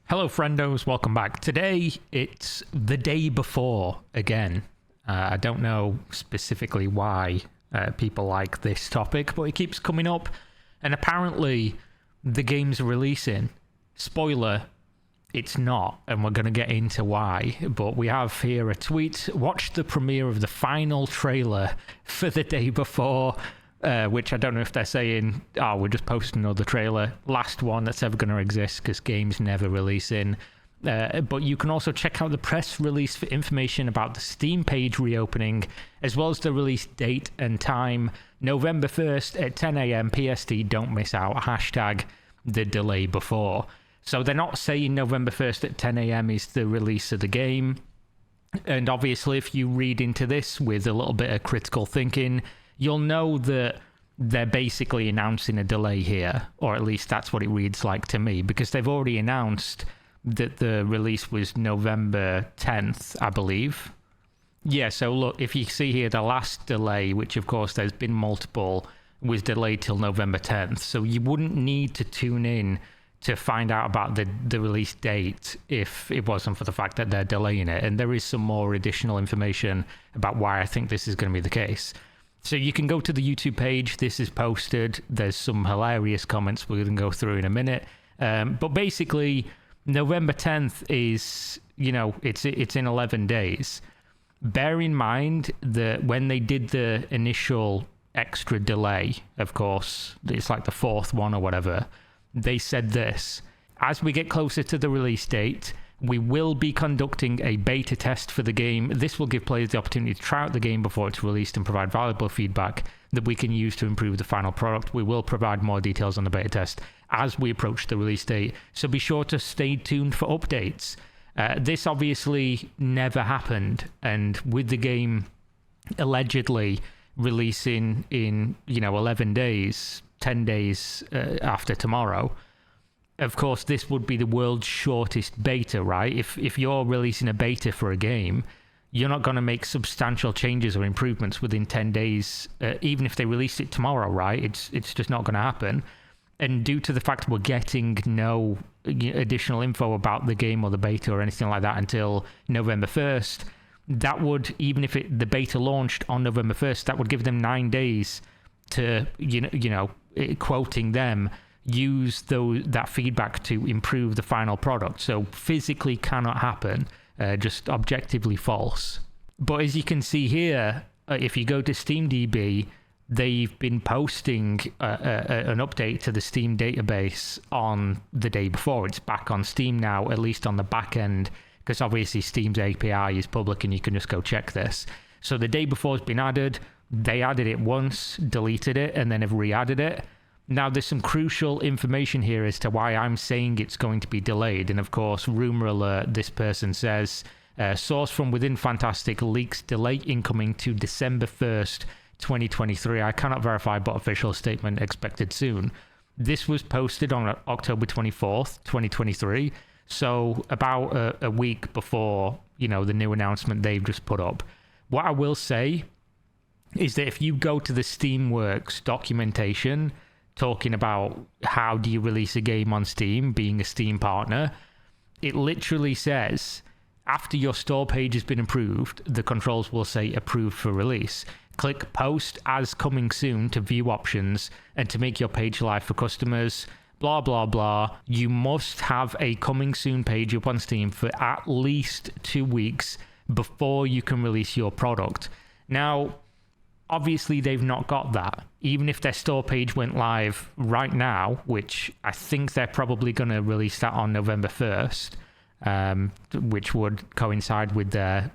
Hello friendos, welcome back. Today it's the day before again. I don't know specifically why people like this topic, but it keeps coming up, and apparently the game's releasing. Spoiler, it's not, and we're going to get into why, but we have here a tweet. Watch the premiere of the final trailer for the day before, which I don't know if they're saying, oh, we're just posting another trailer, last one that's ever going to exist because games never releasing. But you can also check out the press release for information about the Steam page reopening, as well as the release date and time, November 1st at 10 a.m. PST. Don't miss out. Hashtag the delay before. So they're not saying November 1st at 10 a.m. is the release of the game. And obviously, if you read into this with a little bit of critical thinking, you'll know that they're basically announcing a delay here, or at least that's what it reads like to me, because they've already announced that the release was November 10th, I believe. Yeah, so look, if you see here, the last delay, which of course there's been multiple, was delayed till November 10th. So you wouldn't need to tune in to find out about the release date if it wasn't for the fact that they're delaying it. And there is some more additional information about why I think this is going to be the case. So you can go to the YouTube page. This is posted. There's some hilarious comments we're going to go through in a minute. But basically, November 10th is, it's in 11 days. Bear in mind that when they did the initial extra delay, of course, it's like the fourth one or whatever, they said this: as we get closer to the release date, we will be conducting a beta test for the game. This will give players the opportunity to try out the game before it's released and provide valuable feedback that we can use to improve the final product. We will provide more details on the beta test as we approach the release date, so be sure to stay tuned for updates. This obviously never happened, and with the game allegedly releasing in 11 days, 10 days after tomorrow, of course, this would be the world's shortest beta, right? If you're releasing a beta for a game, you're not going to make substantial changes or improvements within 10 days, even if they release it tomorrow, right? It's just not going to happen. And due to the fact we're getting no additional info about the game or the beta or anything like that until November 1st, that would, even if the beta launched on November 1st, that would give them 9 days to, quoting them, use that feedback to improve the final product. So physically cannot happen, just objectively false. But as you can see here, if you go to SteamDB, they've been posting an update to the Steam database on the day before. It's back on Steam now, at least on the back end, because obviously Steam's API is public and you can just go check this. So the day before has been added. They added it once, deleted it, and then have re-added it. Now, there's some crucial information here as to why I'm saying it's going to be delayed. And of course, rumor alert, this person says, source from within Fantastic leaks delay incoming to December 1st, 2023. I cannot verify, but official statement expected soon. This was posted on October 24th, 2023. So about a week before, the new announcement they've just put up. What I will say is that if you go to the Steamworks documentation talking about how do you release a game on Steam, being a Steam partner, it literally says, after your store page has been approved, the controls will say approved for release. Click post as coming soon to view options and to make your page live for customers, blah, blah, blah. You must have a coming soon page up on Steam for at least 2 weeks before you can release your product. Now, obviously, they've not got that. Even if their store page went live right now, which I think they're probably going to release that on November 1st, which would coincide with their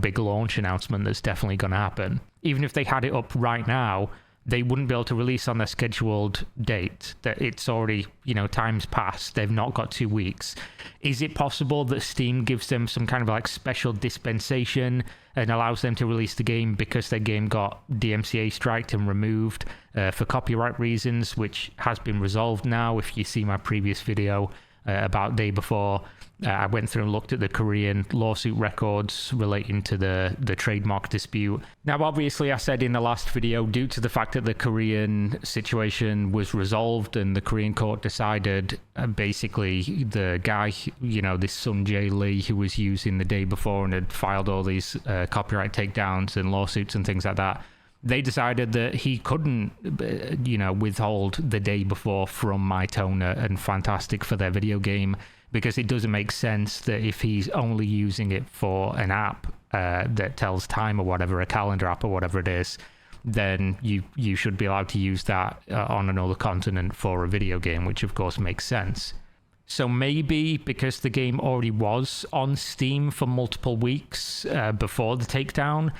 big launch announcement that's definitely going to happen. Even if they had it up right now, they wouldn't be able to release on their scheduled date. That it's already, time's passed. They've not got 2 weeks. Is it possible that Steam gives them some kind of special dispensation and allows them to release the game because their game got DMCA striked and removed for copyright reasons, which has been resolved now? If you see my previous video about day before. I went through and looked at the Korean lawsuit records relating to the trademark dispute. Now, obviously, I said in the last video, due to the fact that the Korean situation was resolved and the Korean court decided, basically, the guy, this Sun Jae Lee, who was using the day before and had filed all these copyright takedowns and lawsuits and things like that, they decided that he couldn't, withhold the day before from My Toner and Fantastic for their video game, because it doesn't make sense that if he's only using it for an app that tells time or whatever, a calendar app or whatever it is, then you should be allowed to use that on another continent for a video game, which of course makes sense. So maybe because the game already was on Steam for multiple weeks before the takedown,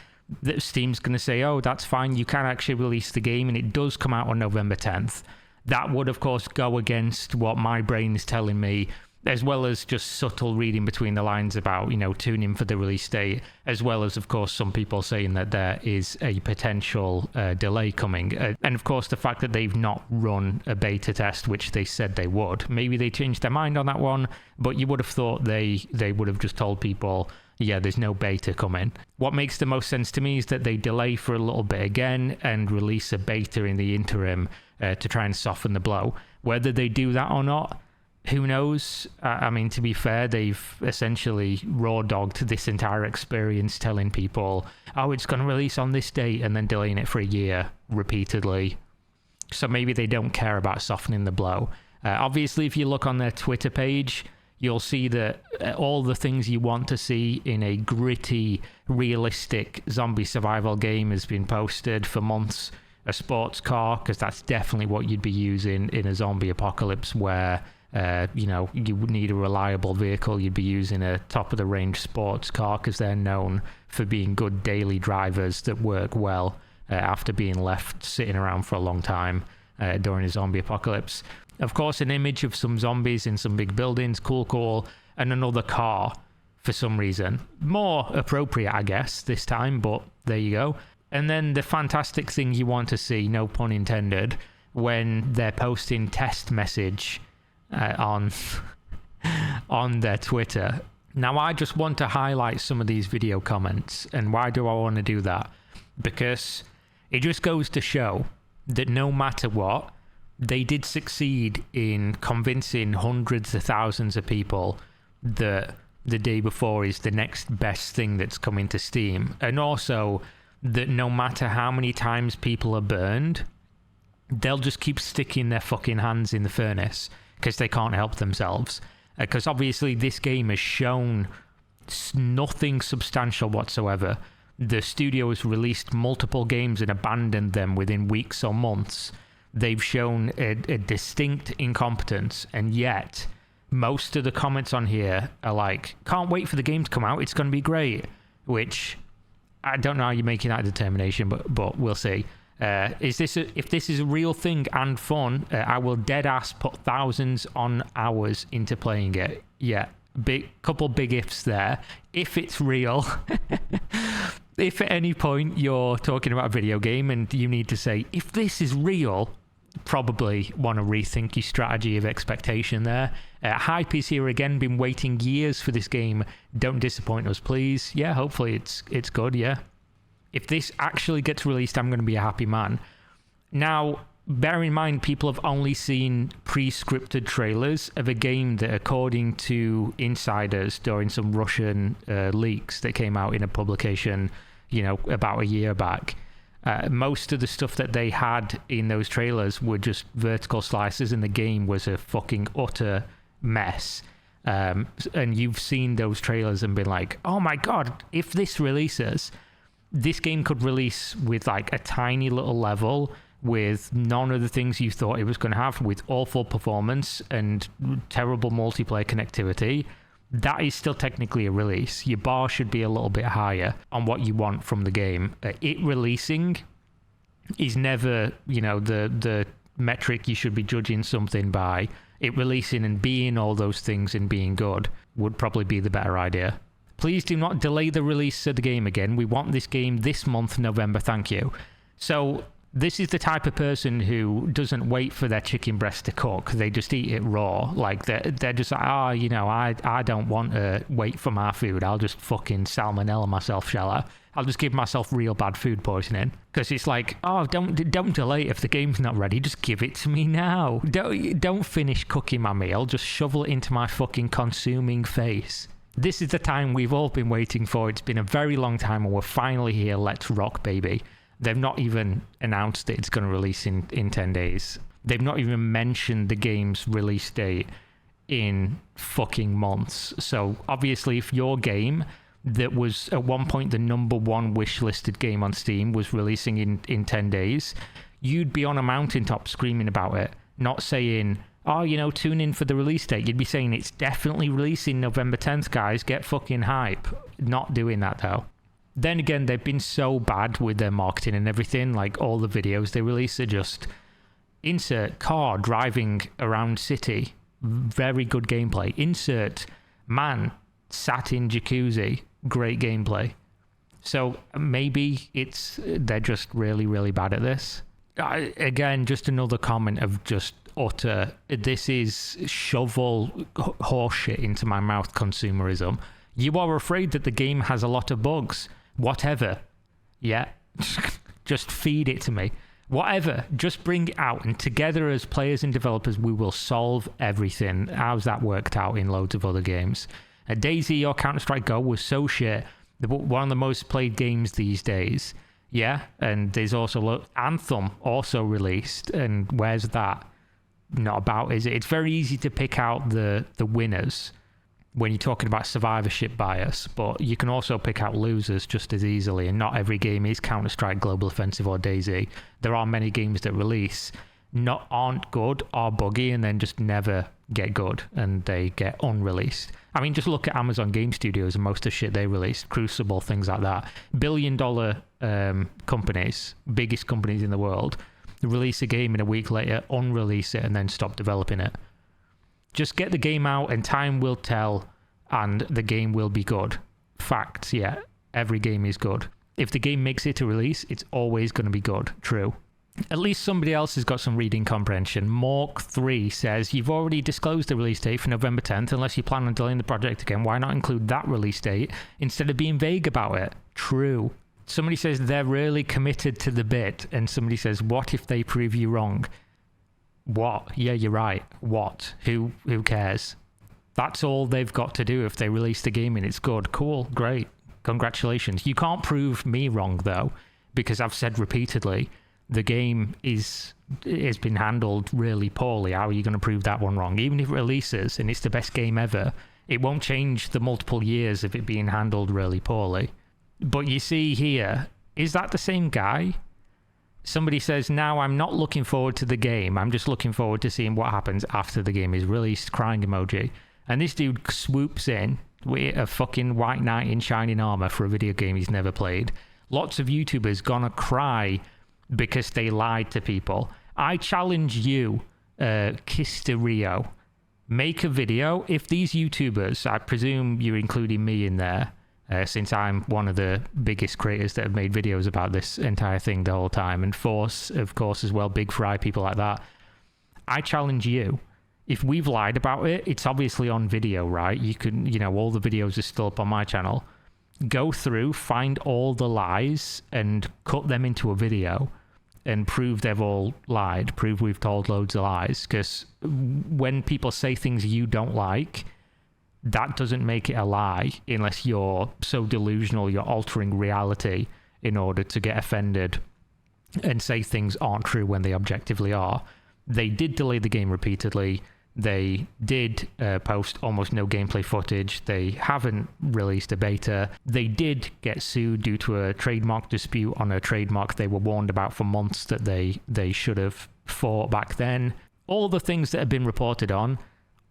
that Steam's going to say, oh, that's fine, you can actually release the game, and it does come out on November 10th. That would, of course, go against what my brain is telling me, as well as just subtle reading between the lines about, tune in for the release date, as well as, of course, some people saying that there is a potential delay coming. And, of course, the fact that they've not run a beta test, which they said they would. Maybe they changed their mind on that one, but you would have thought they would have just told people, yeah, there's no beta coming. What makes the most sense to me is that they delay for a little bit again and release a beta in the interim to try and soften the blow. Whether they do that or not, who knows? I mean, to be fair, they've essentially raw-dogged this entire experience, telling people, oh, it's going to release on this date, and then delaying it for a year repeatedly. So maybe they don't care about softening the blow. Obviously, if you look on their Twitter page, you'll see that all the things you want to see in a gritty, realistic zombie survival game has been posted for months. A sports car, because that's definitely what you'd be using in a zombie apocalypse where, you would need a reliable vehicle. You'd be using a top-of-the-range sports car because they're known for being good daily drivers that work well after being left sitting around for a long time during a zombie apocalypse. Of course, an image of some zombies in some big buildings, cool, and another car for some reason. More appropriate, I guess, this time, but there you go. And then the fantastic thing you want to see, no pun intended, when they're posting test message on their Twitter. Now, I just want to highlight some of these video comments. And why do I want to do that? Because it just goes to show that no matter what, they did succeed in convincing hundreds of thousands of people that the day before is the next best thing that's coming to Steam. And also that no matter how many times people are burned, they'll just keep sticking their fucking hands in the furnace because they can't help themselves. Because obviously this game has shown nothing substantial whatsoever. The studio has released multiple games and abandoned them within weeks or months. They've shown a distinct incompetence, and yet most of the comments on here are like, can't wait for the game to come out, it's going to be great. Which, I don't know how you're making that determination, but we'll see. If this is a real thing and fun, I will dead ass put thousands on hours into playing it. Yeah, couple big ifs there. If it's real, if at any point you're talking about a video game and you need to say, if this is real, probably want to rethink your strategy of expectation there. Hype is here again, been waiting years for this game. Don't disappoint us, please. Yeah, hopefully it's good, yeah. If this actually gets released, I'm going to be a happy man. Now, bear in mind, people have only seen pre-scripted trailers of a game that, according to insiders during some Russian leaks that came out in a publication, about a year back, most of the stuff that they had in those trailers were just vertical slices, and the game was a fucking utter mess. And you've seen those trailers and been like, oh my god, if this releases, this game could release with like a tiny little level, with none of the things you thought it was going to have, with awful performance and terrible multiplayer connectivity. That is still technically a release. Your bar should be a little bit higher on what you want from the game. It releasing is never, the metric you should be judging something by. It releasing and being all those things and being good would probably be the better idea. Please do not delay the release of the game again. We want this game this month, November, thank you. So This is the type of person who doesn't wait for their chicken breast to cook. They just eat it raw. Like, they're just like, oh, you know, I don't want to wait for my food. I'll just fucking salmonella myself, shall I? I'll just give myself real bad food poisoning. Because it's like, oh, don't delay if the game's not ready. Just give it to me now. Don't finish cooking my meal. Just shovel it into my fucking consuming face. This is the time we've all been waiting for. It's been a very long time and we're finally here. Let's rock, baby. They've not even announced that it's going to release in 10 days. They've not even mentioned the game's release date in fucking months. So obviously if your game that was at one point the number one wish-listed game on Steam was releasing in 10 days, you'd be on a mountaintop screaming about it, not saying, oh, you know, tune in for the release date. You'd be saying it's definitely releasing November 10th, guys. Get fucking hype. Not doing that, though. Then again, they've been so bad with their marketing and everything. Like, all the videos they release are just insert car driving around city. Very good gameplay. Insert man sat in jacuzzi. Great gameplay. So maybe they're just really, really bad at this. Again, just another comment of just utter, this is shovel horseshit into my mouth consumerism. You are afraid that the game has a lot of bugs. Whatever. Yeah. Just feed it to me. Whatever. Just bring it out. And together as players and developers, we will solve everything. How's that worked out in loads of other games? DayZ or Counter-Strike Go was so shit. One of the most played games these days. Yeah. And there's also Anthem also released. And where's that? Not about, is it? It's very easy to pick out the winners when you're talking about survivorship bias, but you can also pick out losers just as easily, and not every game is Counter-Strike, Global Offensive, or DayZ. There are many games that release aren't good, are buggy, and then just never get good, and they get unreleased. I mean, just look at Amazon Game Studios and most of the shit they released, Crucible, things like that. Billion-dollar companies, biggest companies in the world, release a game and a week later, unrelease it, and then stop developing it. Just get the game out and time will tell, and the game will be good. Facts, yeah. Every game is good. If the game makes it to release, it's always going to be good. True. At least somebody else has got some reading comprehension. Mork3 says, you've already disclosed the release date for November 10th. Unless you plan on delaying the project again, why not include that release date instead of being vague about it? True. Somebody says they're really committed to the bit, and somebody says, what if they prove you wrong? What? Yeah, you're right. What? Who cares? That's all they've got to do if they release the game and it's good. Cool. Great. Congratulations. You can't prove me wrong, though, because I've said repeatedly the game has been handled really poorly. How are you going to prove that one wrong? Even if it releases and it's the best game ever, it won't change the multiple years of it being handled really poorly. But you see here, is that the same guy? Somebody says, now I'm not looking forward to the game. I'm just looking forward to seeing what happens after the game is released. Crying emoji. And this dude swoops in with a fucking white knight in shining armor for a video game he's never played. Lots of YouTubers gonna cry because they lied to people. I challenge you, Kisterio, make a video. If these YouTubers, I presume you're including me in there, since I'm one of the biggest creators that have made videos about this entire thing the whole time, and Force, of course, as well, Big Fry, people like that. I challenge you. If we've lied about it, it's obviously on video, right? You can, all the videos are still up on my channel. Go through, find all the lies, and cut them into a video, and prove they've all lied. Prove we've told loads of lies. Because when people say things you don't like, that doesn't make it a lie unless you're so delusional you're altering reality in order to get offended and say things aren't true when they objectively are. They did delay the game repeatedly. They did post almost no gameplay footage. They haven't released a beta. They did get sued due to a trademark dispute on a trademark they were warned about for months that they should have fought back then. All the things that have been reported on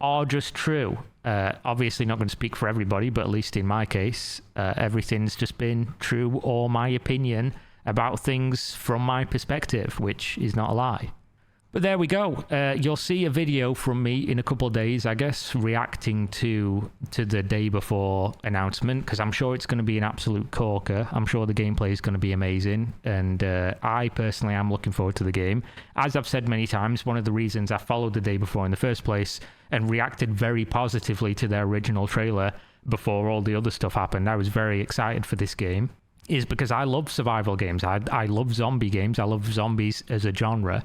are just true. Obviously not going to speak for everybody, but at least in my case, everything's just been true or my opinion about things from my perspective, which is not a lie. But there we go. You'll see a video from me in a couple of days, I guess, reacting to the day before announcement, because I'm sure it's going to be an absolute corker. I'm sure the gameplay is going to be amazing, and I personally am looking forward to the game. As I've said many times, one of the reasons I followed the day before in the first place and reacted very positively to their original trailer before all the other stuff happened, I was very excited for this game, is because I love survival games. I love zombie games. I love zombies as a genre.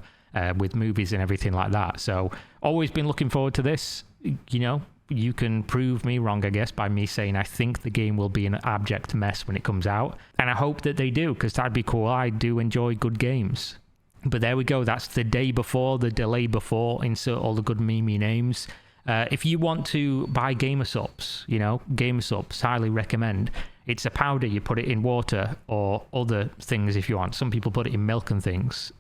With movies and everything like that. So always been looking forward to this. You know, you can prove me wrong, I guess, by me saying I think the game will be an abject mess when it comes out. And I hope that they do, because that'd be cool. I do enjoy good games. But there we go. That's the day before, the delay before. Insert all the good memey names. If you want to buy Gamer Supps, you know, Gamer Supps, highly recommend. It's a powder, you put it in water or other things if you want. Some people put it in milk and things.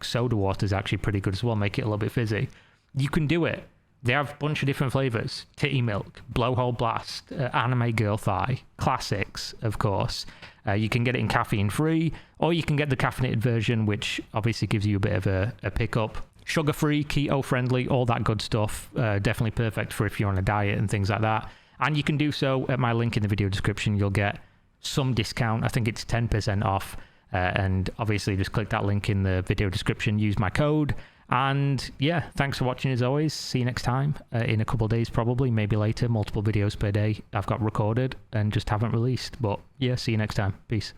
Soda water is actually pretty good as well, make it a little bit fizzy. You can do it. They have a bunch of different flavors. Titty milk, blowhole blast, anime girl thigh, classics, of course. You can get it in caffeine free, or you can get the caffeinated version, which obviously gives you a bit of a pickup. Sugar-free, keto-friendly, all that good stuff. Definitely perfect for if you're on a diet and things like that. And you can do so at my link in the video description. You'll get some discount. I think it's 10% off. And obviously just click that link in the video description. Use my code. And yeah, thanks for watching as always. See you next time. In a couple of days probably, maybe later. Multiple videos per day I've got recorded and just haven't released. But yeah, see you next time. Peace.